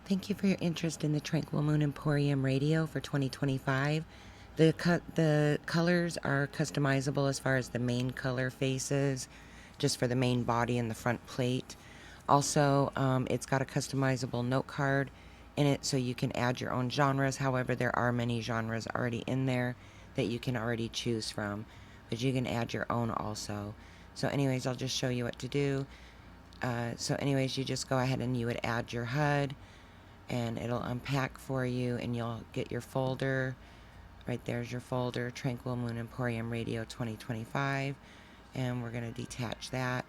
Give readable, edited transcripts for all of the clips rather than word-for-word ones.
Thank you for your interest in the Tranquil Moon Emporium Radio for 2025. The colors are customizable as far as the main color faces, just for the main body and the front plate. Also, it's got a customizable note card in it so you can add your own genres. However, there are many genres already in there that you can already choose from, but you can add your own also. So anyways, I'll just show you what to do. So anyways, you just go ahead and you would add your HUD, and it'll unpack for you, and you'll get your folder. Right there's your folder, Tranquil Moon Emporium Radio 2025, and we're going to detach that.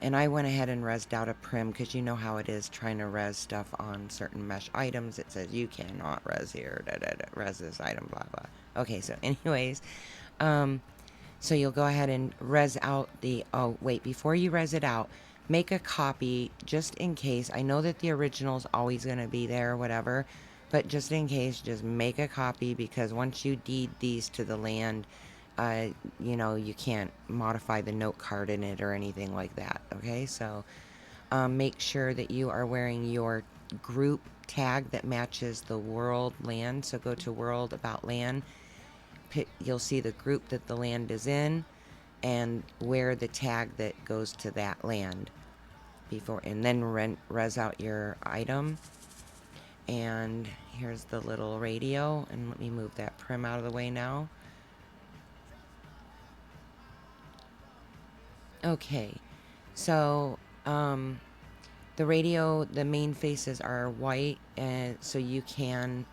And I went ahead and resed out a prim because you know how it is trying to res stuff on certain mesh items. It says you cannot res here, res this item, blah blah. Okay, so anyways, so you'll go ahead and res out the, oh wait, before you res it out, make a copy just in case. I know that the original's always going to be there or whatever, but just in case, just make a copy, because once you deed these to the land, you can't modify the note card in it or anything like that. Okay, so make sure that you are wearing your group tag that matches the world land. So go to world about land. You'll see the group that the land is in and wear the tag that goes to that land before, and then res out your item. And here's the little radio, and let me move that prim out of the way now. Okay, so the radio, the main faces are white, and so you can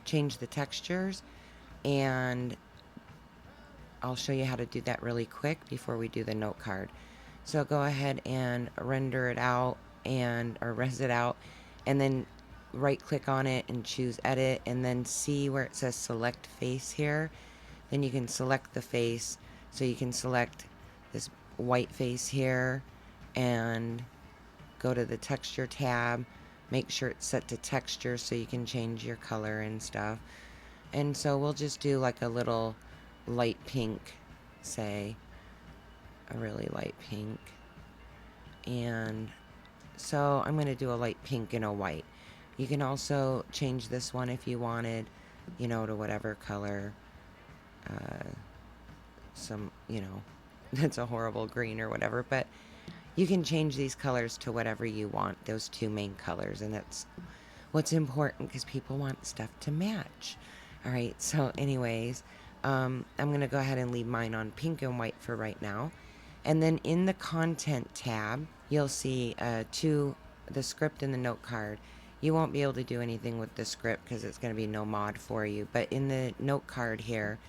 change the textures, and I'll show you how to do that really quick before we do the note card. So go ahead and render it out, or res it out, and then right click on it and choose edit, and then see where it says select face here. Then you can select the face. So you can select this white face here and go to the texture tab, make sure it's set to texture so you can change your color and stuff. And so we'll just do like a little light pink, say a really light pink. And so I'm going to do a light pink and a white. You can also change this one if you wanted, to whatever color. That's a horrible green or whatever, but you can change these colors to whatever you want, those two main colors, and that's what's important because people want stuff to match. All right, so anyways, I'm going to go ahead and leave mine on pink and white for right now. And then in the content tab, you'll see the script and the note card. You won't be able to do anything with the script because it's going to be no mod for you. But in the note card here,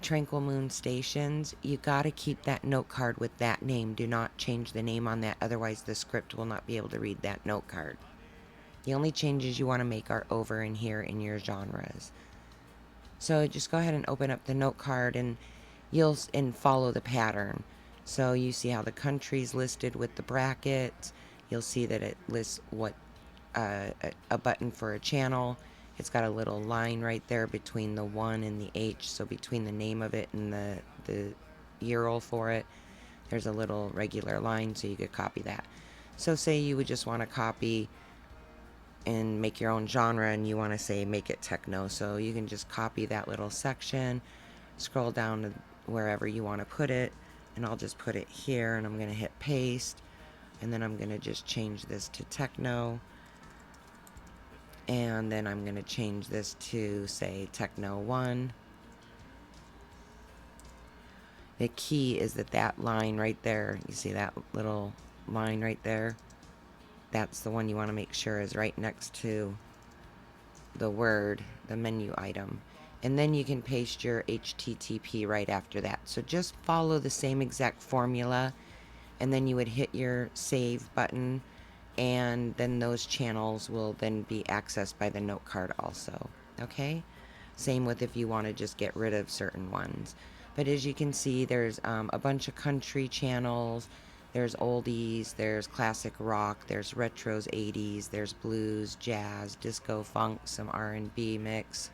Tranquil Moon Stations, you got to keep that note card with that name. Do not change the name on that, otherwise the script will not be able to read that note card. The only changes you want to make are over in here in your genres. So just go ahead and open up the note card, and follow the pattern. So you see how the country's listed with the brackets. You'll see that it lists what a button for a channel. It's got a little line right there between the 1 and the H, so between the name of it and the URL for it, there's a little regular line, so you could copy that. So say you would just want to copy and make your own genre, and you want to say make it techno, so you can just copy that little section, scroll down to wherever you want to put it, and I'll just put it here, and I'm going to hit paste, and then I'm going to just change this to techno. And then I'm going to change this to, say, Techno 1. The key is that line right there, you see that little line right there? That's the one you want to make sure is right next to the word, the menu item. And then you can paste your HTTP right after that. So just follow the same exact formula, and then you would hit your save button, and then those channels will then be accessed by the note card also. Okay, same with if you want to just get rid of certain ones. But as you can see, there's a bunch of country channels, there's oldies, there's classic rock, there's retros, 80s, there's blues, jazz, disco, funk, some R&B mix,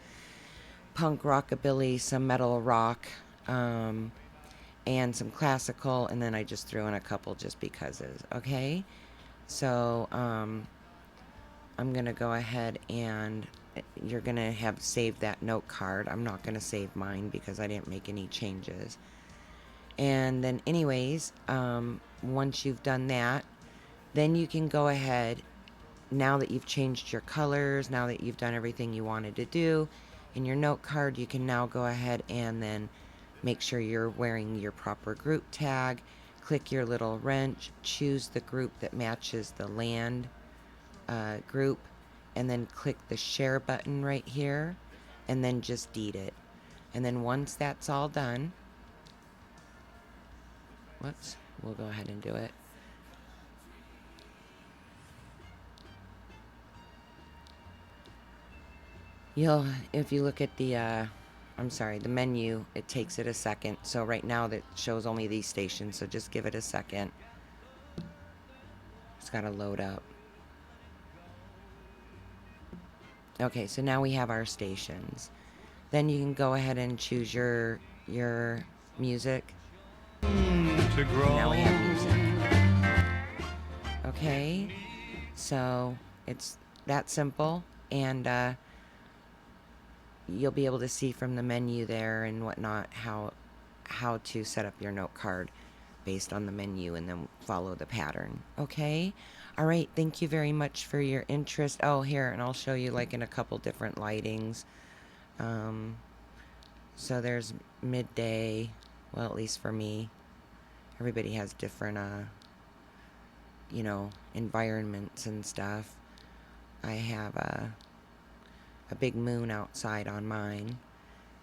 punk, rockabilly, some metal rock, and some classical, and then I just threw in a couple just becauses. Okay, so I'm going to go ahead and you're going to have saved that note card. I'm not going to save mine because I didn't make any changes. And then anyways, once you've done that, then you can go ahead, now that you've changed your colors, now that you've done everything you wanted to do in your note card, you can now go ahead and then make sure you're wearing your proper group tag. Click your little wrench, choose the group that matches the land group, and then click the share button right here, and then just deed it. And then once that's all done, whoops, we'll go ahead and do it. If you look at the, the menu, it takes it a second. So right now that shows only these stations, so just give it a second. It's got to load up. Okay, so now we have our stations. Then you can go ahead and choose your music. Now we have music. Okay, so it's that simple, and you'll be able to see from the menu there and whatnot how to set up your note card based on the menu, and then follow the pattern. Okay, all right, thank you very much for your interest. Oh, here, and I'll show you like in a couple different lightings. So there's midday, well, at least for me. Everybody has different environments and stuff. I have a big moon outside on mine.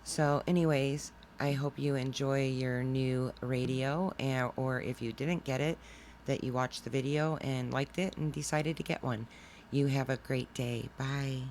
So anyways, I hope you enjoy your new radio, or if you didn't get it, that you watched the video and liked it and decided to get one. You have a great day. Bye.